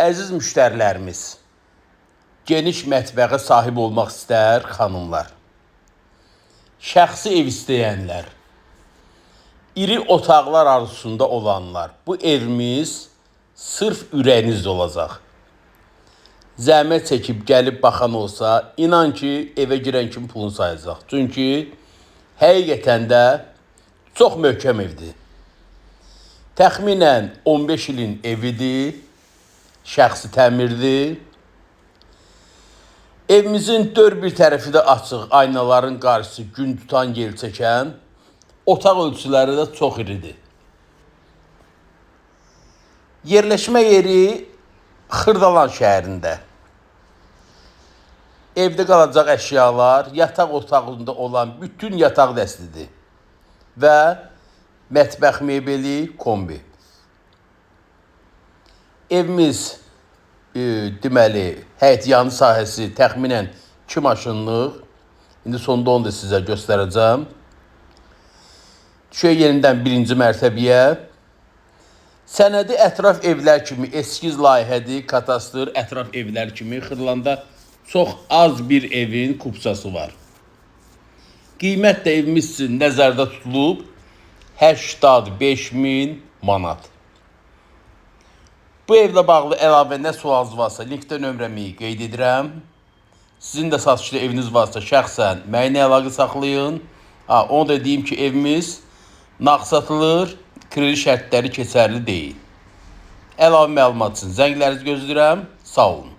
Əziz müştərilərimiz, geniş mətbəxə sahib olmaq istər xanımlar, şəxsi ev istəyənlər, iri otaqlar arzusunda olanlar, bu evimiz sırf ürəyinizdə olacaq. Zəhmət çəkib gəlib baxan olsa, inan ki, evə girən kimi pulunu sayacaq. Çünki həqiqətən də çox möhkəm evdir. Təxminən 15 ilin evidir, şəxsi təmirdir. Evimizin dörd bir tərəfi də açıq, aynaların qarşısı gün tutan, yel çəkən, otaq ölçüləri də çox iridir. Yerləşmə yeri Xırdalan şəhərində. Evdə qalacaq əşyalar, yataq otağında olan bütün yataq dəstidir və mətbəx mebeli, kombi. Evimiz deməli, həyət-yanı sahəsi təxminən 2 maşınlıq. İndi sonda onu da sizə göstərəcəm. Düşək yenidən 1-ci mərtəbəyə. Sənədi ətraf evlər kimi eskiz layihədir, katastr ətraf evlər kimi Xırılanda çox az bir evin kupçası var. Qiymət də evimiz üçün nəzərdə tutulub 85.000 manat. Bu evlə bağlı əlavə nə sualınız varsa linkdə nömrəmi qeyd edirəm. Sizin də satışda eviniz varsa şəxsən mənimlə əlaqə saxlayın. Onu da deyim ki, evimiz nağd satılır, kredi şərtləri keçərli deyil. Əlavə məlumat üçün zənglərinizi gözləyirəm. Sağ olun.